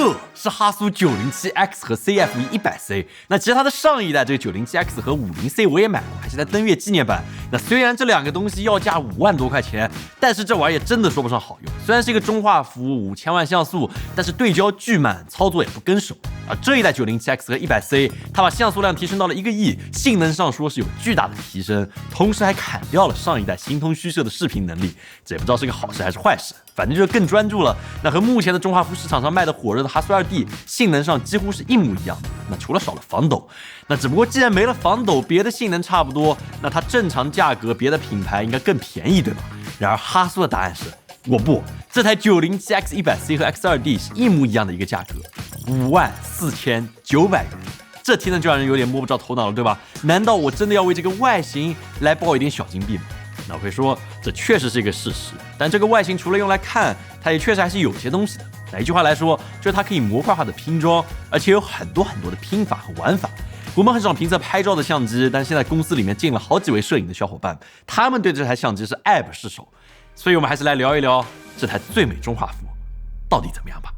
这是哈苏 907X 和 CFE100C。那其实它的上一代这个 907X 和 50C 我也买过，还是在登月纪念版。那虽然这两个东西要价5万多块钱，但是这玩意真的说不上好用。虽然是一个中画幅5000万像素，但是对焦巨慢，操作也不跟手。而这一代 907X 和 100C， 它把像素量提升到了1个亿，性能上说是有巨大的提升，同时还砍掉了上一代形同虚设的视频能力。这也不知道是个好事还是坏事，反正就是更专注了。那和目前的中画幅市场上卖的火热的哈苏 2D 性能上几乎是一模一样的，那除了少了防抖。那只不过既然没了防抖，别的性能差不多，那它正常价格别的品牌应该更便宜，对吧？然而哈苏的答案是我不，这台 907X 100C 和 X2D 是一模一样的一个价格，54900元。这题呢就让人有点摸不着头脑了，对吧？难道我真的要为这个外形来爆一点小金币吗？那我会说，这确实是一个事实，但这个外形除了用来看，它也确实还是有些东西的。那一句话来说，就是它可以模块化的拼装，而且有很多的拼法和玩法。我们很少评测拍照的相机，但现在公司里面进了好几位摄影的小伙伴，他们对这台相机是爱不释手。所以我们还是来聊一聊这台最美中画幅到底怎么样吧。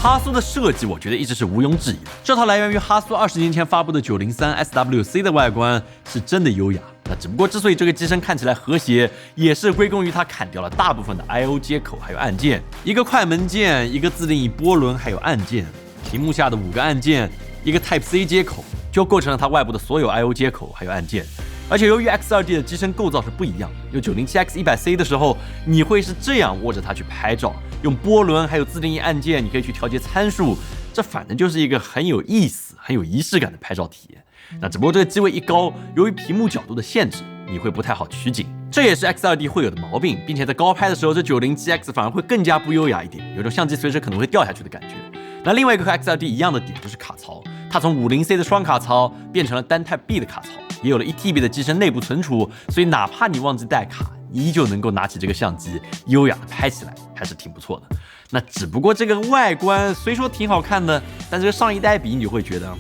哈苏的设计，我觉得一直是毋庸置疑的。这套来源于哈苏20年前发布的903 SWC 的外观是真的优雅。那只不过之所以这个机身看起来和谐，也是归功于它砍掉了大部分的 I/O 接口还有按键，一个快门键，一个自定义波轮还有按键，屏幕下的5个按键，一个 Type-C 接口，就构成了它外部的所有 I/O 接口还有按键。而且由于 X2D 的机身构造是不一样的，有 907X 100C 的时候，你会是这样握着它去拍照，用波轮还有自定义按键，你可以去调节参数，这反正就是一个很有意思、很有仪式感的拍照体验。那只不过这个机位一高，由于屏幕角度的限制，你会不太好取景，这也是 X2D 会有的毛病，并且在高拍的时候，这 907X 反而会更加不优雅一点，有种相机随时可能会掉下去的感觉。那另外一个和 X2D 一样的点就是卡槽，它从 50C 的双卡槽变成了单 Type B 的卡槽，也有了1TB 的机身内部存储，所以哪怕你忘记带卡，依旧能够拿起这个相机优雅的拍起来，还是挺不错的。那只不过这个外观虽说挺好看的，但这个上一代比你就会觉得，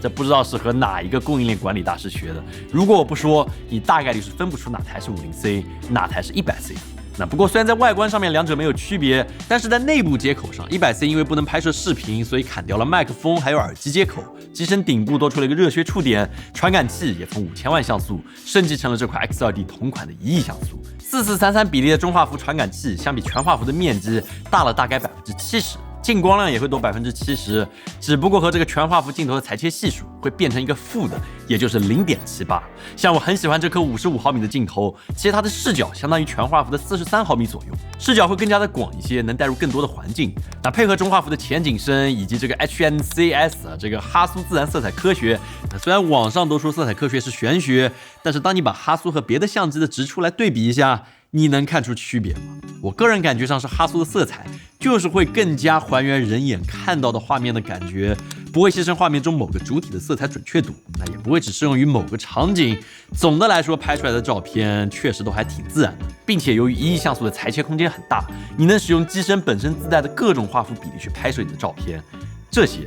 这不知道是和哪一个供应链管理大师学的。如果我不说，你大概率是分不出哪台是 50C， 哪台是 100C。那不过虽然在外观上面两者没有区别，但是在内部接口上 100C 因为不能拍摄视频，所以砍掉了麦克风还有耳机接口，机身顶部多出了一个热靴触点，传感器也从5000万像素升级成了这块 X2D 同款的1亿像素，4433比例的中画幅传感器相比全画幅的面积大了大概70%，进光量也会多70%，只不过和这个全画幅镜头的裁切系数会变成一个负的，也就是 0.78。像我很喜欢这颗55毫米的镜头，其实它的视角相当于全画幅的43毫米左右，视角会更加的广一些，能带入更多的环境。那配合中画幅的前景深以及这个 HNCS 这个哈苏自然色彩科学，虽然网上都说色彩科学是玄学，但是当你把哈苏和别的相机的直出来对比一下，你能看出区别吗？我个人感觉上是哈苏的色彩就是会更加还原人眼看到的画面的感觉，不会牺牲画面中某个主体的色彩准确度，那也不会只适用于某个场景。总的来说，拍出来的照片确实都还挺自然的，并且由于1亿像素的裁切空间很大，你能使用机身本身自带的各种画幅比例去拍摄你的照片，这些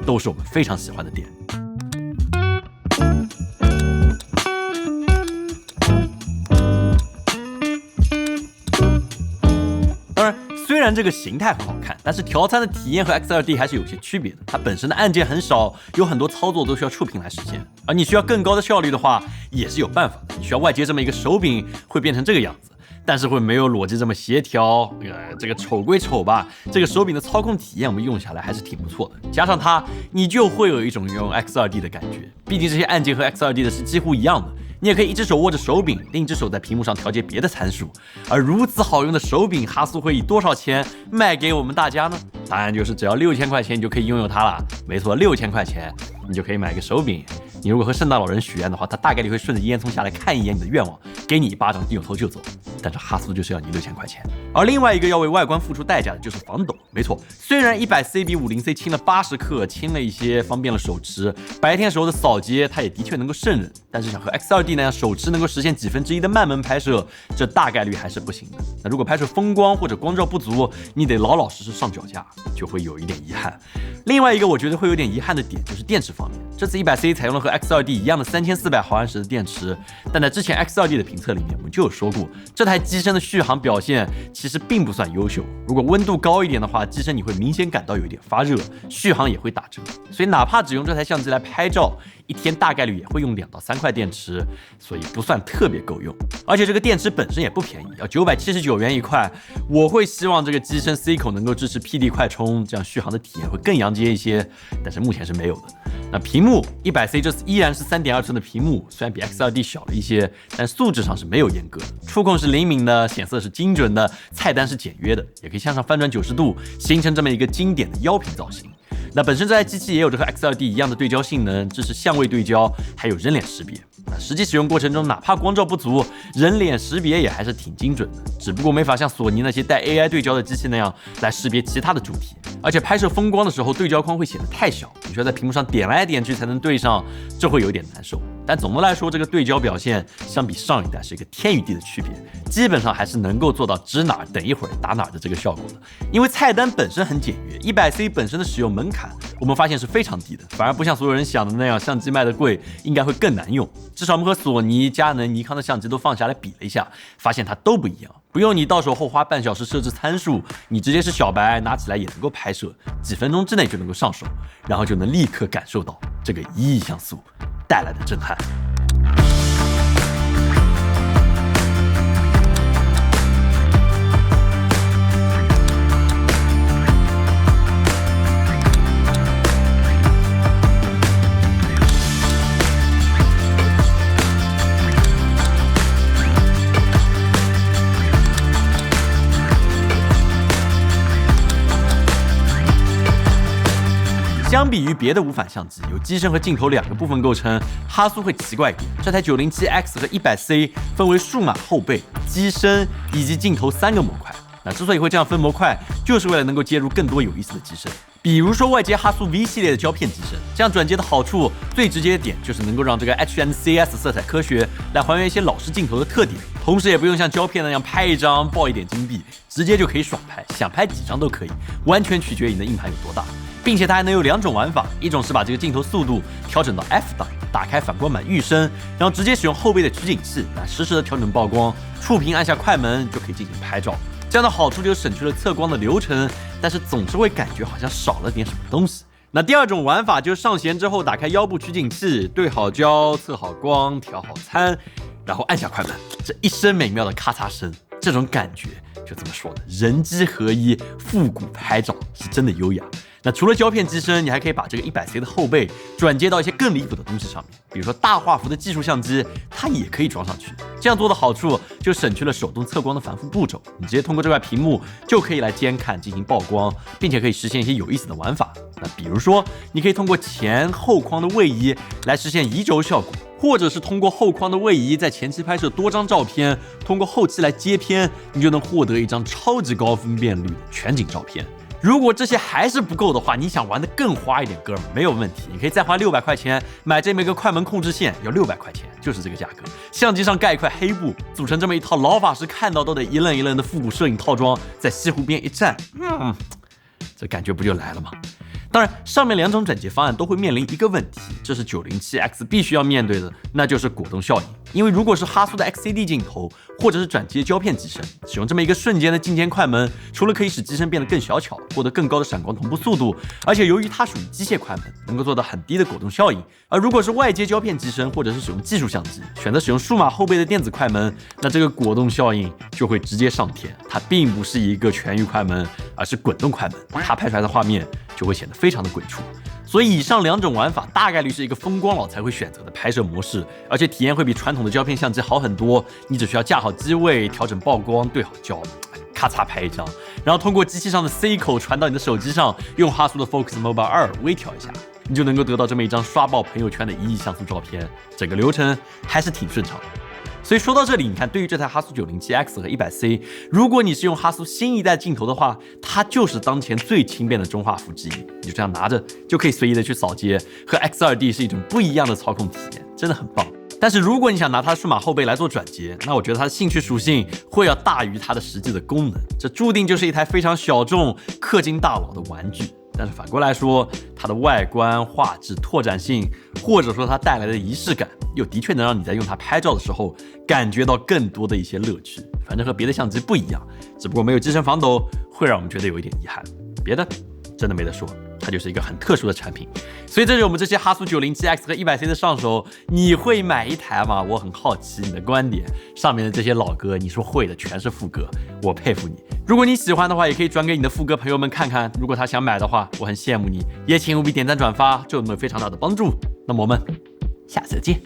都是我们非常喜欢的点。虽然这个形态很好看，但是调参的体验和 X2D 还是有些区别的。它本身的按键很少，有很多操作都需要触屏来实现。而你需要更高的效率的话，也是有办法的。你需要外接这么一个手柄，会变成这个样子，但是会没有裸机这么协调。这个丑归丑吧，这个手柄的操控体验我们用下来还是挺不错的。加上它，你就会有一种用 X2D 的感觉。毕竟这些按键和 X2D 的是几乎一样的。你也可以一只手握着手柄，另一只手在屏幕上调节别的参数。而如此好用的手柄，哈苏会以多少钱卖给我们大家呢？答案就是只要6000块钱，你就可以拥有它了。没错，6000块钱你就可以买个手柄。你如果和圣诞老人许愿的话，他大概率会顺着烟囱下来看一眼你的愿望，给你一巴掌扭头就走。但是哈苏就是要你6000块钱。而另外一个要为外观付出代价的就是防抖。没错，虽然 100C 比 50C 轻了80克，轻了一些，方便了手持，白天时候的扫街它也的确能够胜任，但是想和 X2D 那样手持能够实现1/10的慢门拍摄，这大概率还是不行的。那如果拍摄风光或者光照不足，你得老老实实上脚架，就会有一点遗憾。另外一个我觉得会有点遗憾的点就是电池方面，这次 100C 采用了和 X2D 一样的3400毫安时的电池，但在之前 X2D 的评测里面我们就有说过，这台机身的续航表现其实并不算优秀，如果温度高一点的话，机身你会明显感到有一点发热，续航也会打折，所以哪怕只用这台相机来拍照，一天大概率也会用2到3块电池，所以不算特别够用。而且这个电池本身也不便宜，要979元一块。我会希望这个机身 C 口能够支持 PD 快充，这样续航的体验会更阳接一些，但是目前是没有的。那屏幕 100C 这次依然是3.2寸的屏幕，虽然比 X2D 小了一些，但素质上是没有阉割的，触控是灵敏的，显色是精准的，菜单是简约的，也可以向上翻转90度，形成这么一个经典的腰屏造型。那本身这台机器也有着和 X2D 一样的对焦性能，支持相位对焦，还有人脸识别。那实际使用过程中，哪怕光照不足，人脸识别也还是挺精准的，只不过没法像索尼那些带 AI 对焦的机器那样来识别其他的主题，而且拍摄风光的时候，对焦框会显得太小，你需要在屏幕上点来点去才能对上，这会有点难受。但总的来说，这个对焦表现相比上一代是一个天与地的区别，基本上还是能够做到指哪等一会儿打哪的这个效果的。因为菜单本身很简约，100C 本身的使用门槛我们发现是非常低的，反而不像所有人想的那样，相机卖的贵应该会更难用。至少我们和索尼、佳能、尼康的相机都放下来比了一下，发现它都不一样。不用你到手后花半小时设置参数，你直接是小白拿起来也能够拍摄，几分钟之内就能够上手，然后就能立刻感受到这个1亿像素带来的震撼。相比于别的无反相机，由机身和镜头2个部分构成，哈苏会奇怪一点。这台 907X 和 100C 分为数码后背、机身以及镜头3个模块。那之所以会这样分模块，就是为了能够接入更多有意思的机身，比如说外接哈苏 V 系列的胶片机身，这样转接的好处最直接的点就是能够让这个 HNCS 色彩科学来还原一些老式镜头的特点，同时也不用像胶片那样拍一张爆一点金币，直接就可以爽拍，想拍几张都可以，完全取决于你的硬盘有多大。并且它还能有2种玩法，一种是把这个镜头速度调整到 F 档，打开反光板预升，然后直接使用后背的取景器来实时的调整曝光，触屏按下快门就可以进行拍照。这样的好处就是省去了测光的流程，但是总是会感觉好像少了点什么东西。那第2种玩法就是上弦之后打开腰部取景器，对好焦，测好光，调好参，然后按下快门，这一声美妙的咔嚓声，这种感觉就这么说的，人机合一，复古拍照是真的优雅。那除了胶片机身，你还可以把这个 100C 的后背转接到一些更离谱的东西上面，比如说大画幅的技术相机，它也可以装上去。这样做的好处就省去了手动测光的繁复步骤，你直接通过这块屏幕就可以来监看进行曝光，并且可以实现一些有意思的玩法。那比如说，你可以通过前后框的位移来实现移轴效果，或者是通过后框的位移在前期拍摄多张照片，通过后期来接片，你就能获得一张超级高分辨率的全景照片。如果这些还是不够的话，你想玩得更花一点，哥们没有问题，你可以再花600块钱买这么一个快门控制线，要600块钱，就是这个价格。相机上盖一块黑布，组成这么一套老法师看到都得一愣一愣的复古摄影套装，在西湖边一站，这感觉不就来了吗？当然，上面2种转接方案都会面临一个问题，这是 907X 必须要面对的，那就是果冻效应。因为如果是哈苏的 XCD 镜头，或者是转接胶片机身，使用这么一个瞬间的进键快门，除了可以使机身变得更小巧，获得更高的闪光同步速度，而且由于它属于机械快门，能够做到很低的果冻效应。而如果是外接胶片机身，或者是使用技术相机，选择使用数码后背的电子快门，那这个果冻效应就会直接上天。它并不是一个全域快门，而是滚动快门，它拍出来的画面就会显得非常的鬼畜。所以以上2种玩法大概率是一个风光佬才会选择的拍摄模式，而且体验会比传统的胶片相机好很多。你只需要架好机位，调整曝光，对好焦，咔嚓拍一张，然后通过机器上的 C 口传到你的手机上，用哈苏的 Focus Mobile 2微调一下，你就能够得到这么一张刷爆朋友圈的1亿像素照片。整个流程还是挺顺畅的。所以说到这里，你看对于这台哈苏 907X 和 100C， 如果你是用哈苏新一代镜头的话，它就是当前最轻便的中画幅之一，你就这样拿着就可以随意的去扫街，和 X2D 是一种不一样的操控体验，真的很棒。但是如果你想拿它的数码后背来做转接，那我觉得它的兴趣属性会要大于它的实际的功能，这注定就是一台非常小众、氪金大佬的玩具。但是反过来说，它的外观、画质、拓展性，或者说它带来的仪式感，又的确能让你在用它拍照的时候感觉到更多的一些乐趣。反正和别的相机不一样，只不过没有机身防抖，会让我们觉得有一点遗憾。别的真的没得说，它就是一个很特殊的产品。所以这是我们这些哈苏 907X 和 100C 的上手，你会买一台吗？我很好奇你的观点。上面的这些老哥，你说会的全是副哥，我佩服你。如果你喜欢的话，也可以转给你的副哥朋友们看看。如果他想买的话，我很羡慕你，也请务必点赞转发，对我们有非常大的帮助。那么我们下次见。